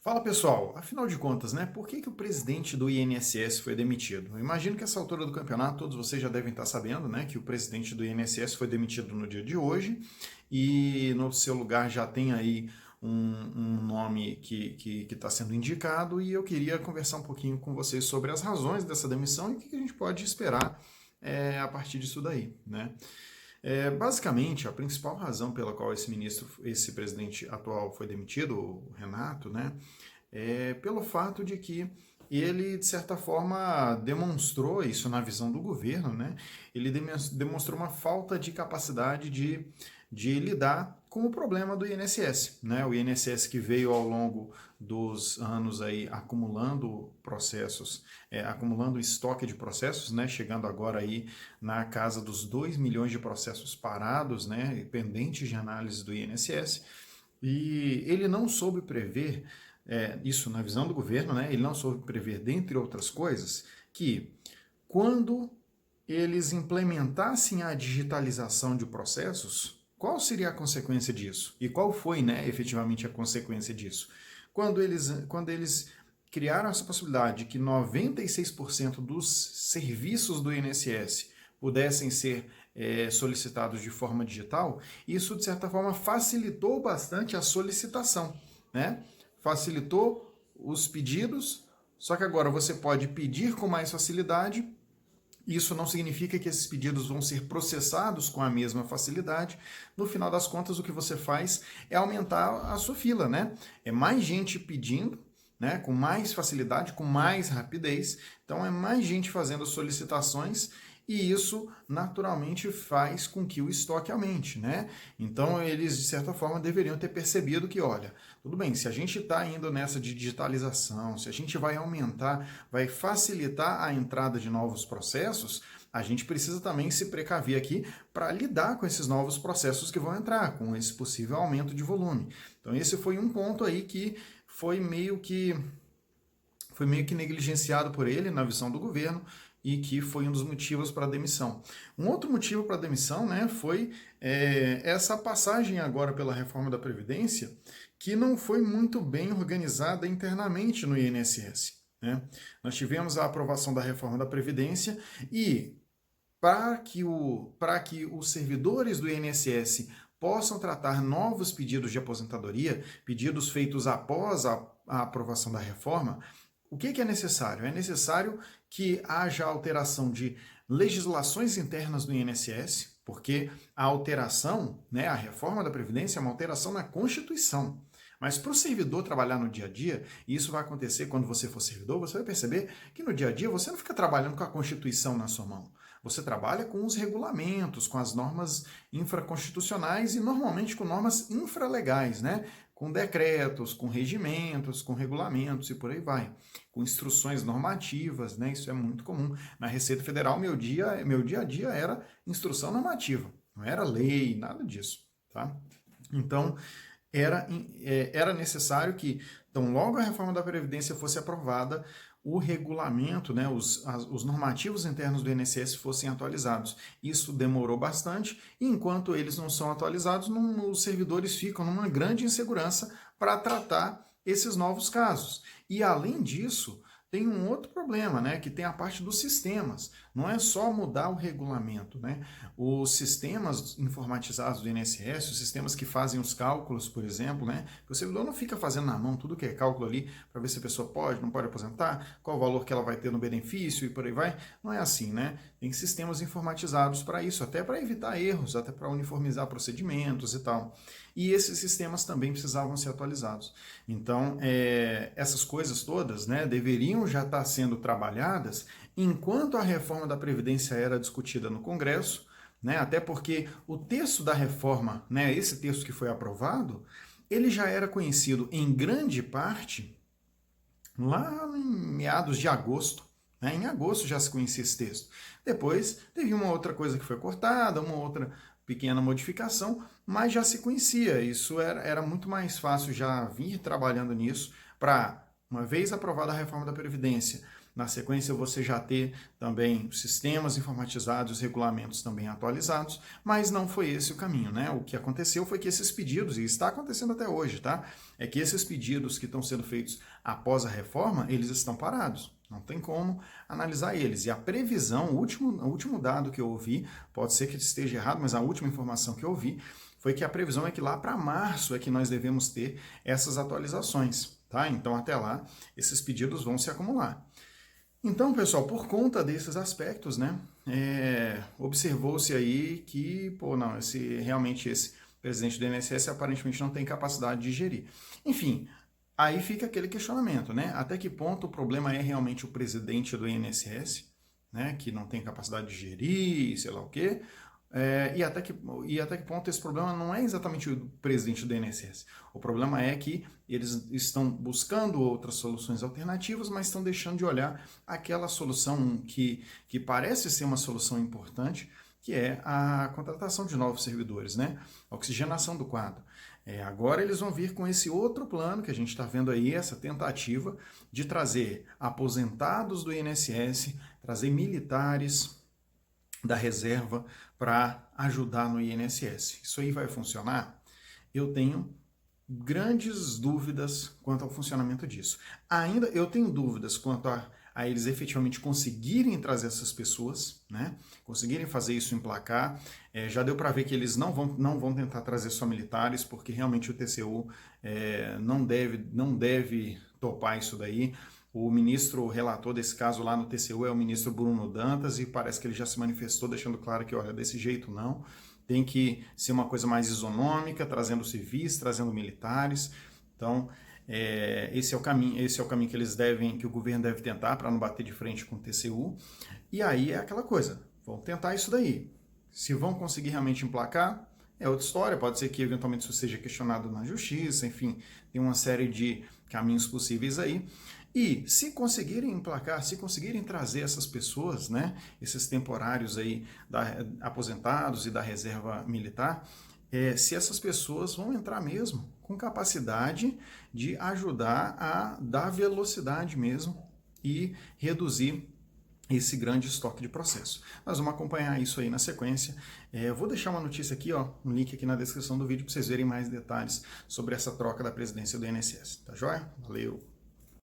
Fala pessoal, afinal de contas, né, por que o presidente do INSS foi demitido? Eu imagino que essa altura do campeonato todos vocês já devem estar sabendo, né, que o presidente do INSS foi demitido no dia de hoje e no seu lugar já tem aí um nome que está sendo indicado e eu queria conversar um pouquinho com vocês sobre as razões dessa demissão e o que a gente pode esperar a partir disso daí, né? Basicamente, a principal razão pela qual esse presidente atual foi demitido, o Renato, né, é pelo fato de que ele, de certa forma, demonstrou isso na visão do governo, né? Ele demonstrou uma falta de capacidade de lidar com o problema do INSS, né? O INSS que veio ao longo dos anos aí acumulando processos, acumulando estoque de processos, né? Chegando agora aí na casa dos 2 milhões de processos parados, né? Pendentes de análise do INSS. E ele não soube prever, isso na visão do governo, né? Ele não soube prever, dentre outras coisas, que quando eles implementassem a digitalização de processos, qual seria a consequência disso? E qual foi, né, efetivamente a consequência disso? Quando eles criaram essa possibilidade de que 96% dos serviços do INSS pudessem ser solicitados de forma digital, isso de certa forma facilitou bastante a solicitação, né? Facilitou os pedidos, só que agora você pode pedir com mais facilidade. Isso não significa que esses pedidos vão ser processados com a mesma facilidade. No final das contas, o que você faz é aumentar a sua fila, né? É mais gente pedindo, né? Com mais facilidade, com mais rapidez. Então, é mais gente fazendo solicitações e isso naturalmente faz com que o estoque aumente, né? Então, eles, de certa forma, deveriam ter percebido que, olha, tudo bem, se a gente está indo nessa de digitalização, se a gente vai aumentar, vai facilitar a entrada de novos processos, a gente precisa também se precaver aqui para lidar com esses novos processos que vão entrar, com esse possível aumento de volume. Então, esse foi um ponto aí que foi meio que negligenciado por ele na visão do governo e que foi um dos motivos para a demissão. Um outro motivo para a demissão, né, foi essa passagem agora pela reforma da Previdência, que não foi muito bem organizada internamente no INSS. Né? Nós tivemos a aprovação da reforma da Previdência e para que os servidores do INSS possam tratar novos pedidos de aposentadoria, pedidos feitos após a aprovação da reforma, o que é necessário? É necessário que haja alteração de legislações internas do INSS, porque a alteração, né, a reforma da Previdência é uma alteração na Constituição. Mas para o servidor trabalhar no dia a dia, e isso vai acontecer quando você for servidor, você vai perceber que no dia a dia você não fica trabalhando com a Constituição na sua mão. Você trabalha com os regulamentos, com as normas infraconstitucionais e normalmente com normas infralegais, né? Com decretos, com regimentos, com regulamentos e por aí vai. Com instruções normativas, né? Isso é muito comum. Na Receita Federal, meu dia a dia era instrução normativa, não era lei, nada disso, tá? Então, era necessário que, então, logo a reforma da Previdência fosse aprovada, o regulamento, né, os normativos internos do INSS fossem atualizados. Isso demorou bastante, e enquanto eles não são atualizados, os servidores ficam numa grande insegurança para tratar esses novos casos. E, além disso, tem um outro problema, né, que tem a parte dos sistemas. Não é só mudar o regulamento, né? Os sistemas informatizados do INSS, os sistemas que fazem os cálculos, por exemplo, né? O servidor não fica fazendo na mão tudo que é cálculo ali para ver se a pessoa pode, não pode aposentar, qual o valor que ela vai ter no benefício e por aí vai. Não é assim, né? Tem sistemas informatizados para isso, até para evitar erros, até para uniformizar procedimentos e tal. E esses sistemas também precisavam ser atualizados. Então, essas coisas todas, né, deveriam já estar sendo trabalhadas enquanto a reforma da Previdência era discutida no Congresso, né, até porque o texto da reforma, né, esse texto que foi aprovado, ele já era conhecido em grande parte lá em meados de agosto. Né, em agosto já se conhecia esse texto. Depois teve uma outra coisa que foi cortada, uma outra pequena modificação, mas já se conhecia. Isso era muito mais fácil já vir trabalhando nisso para, uma vez aprovada a reforma da Previdência, na sequência você já ter também sistemas informatizados, os regulamentos também atualizados, mas não foi esse o caminho, né? O que aconteceu foi que esses pedidos, e está acontecendo até hoje, tá? É que esses pedidos que estão sendo feitos após a reforma, eles estão parados. Não tem como analisar eles. E a previsão, o último dado que eu ouvi, pode ser que esteja errado, mas a última informação que eu ouvi foi que a previsão é que lá para março é que nós devemos ter essas atualizações, tá? Então até lá esses pedidos vão se acumular. Então, pessoal, por conta desses aspectos, né, observou-se aí que, pô, não, realmente esse presidente do INSS aparentemente não tem capacidade de gerir. Enfim, aí fica aquele questionamento, né, até que ponto o problema é realmente o presidente do INSS, né, que não tem capacidade de gerir, sei lá o quê, e até que ponto esse problema não é exatamente o presidente do INSS. O problema é que eles estão buscando outras soluções alternativas, mas estão deixando de olhar aquela solução que parece ser uma solução importante, que é a contratação de novos servidores, né? A oxigenação do quadro. Agora eles vão vir com esse outro plano que a gente está vendo aí, essa tentativa de trazer aposentados do INSS, trazer militares da reserva para ajudar no INSS. Isso aí vai funcionar? Eu tenho grandes dúvidas quanto ao funcionamento disso. Ainda eu tenho dúvidas quanto a eles efetivamente conseguirem trazer essas pessoas, né? Conseguirem fazer isso emplacar. Já deu para ver que eles não vão tentar trazer só militares, porque realmente o TCU não deve topar isso daí. O ministro relator desse caso lá no TCU é o ministro Bruno Dantas e parece que ele já se manifestou deixando claro que, olha, desse jeito não, tem que ser uma coisa mais isonômica, trazendo civis, trazendo militares. Então, esse é o caminho que o governo deve tentar para não bater de frente com o TCU. E aí é aquela coisa, vão tentar isso daí. Se vão conseguir realmente emplacar, é outra história, pode ser que eventualmente isso seja questionado na justiça, enfim, tem uma série de caminhos possíveis aí. E se conseguirem emplacar, se conseguirem trazer essas pessoas, né, esses temporários aí, aposentados e da reserva militar, se essas pessoas vão entrar mesmo com capacidade de ajudar a dar velocidade mesmo e reduzir esse grande estoque de processo. Nós vamos acompanhar isso aí na sequência. Vou deixar uma notícia aqui, ó, um link aqui na descrição do vídeo para vocês verem mais detalhes sobre essa troca da presidência do INSS. Tá joia? Valeu!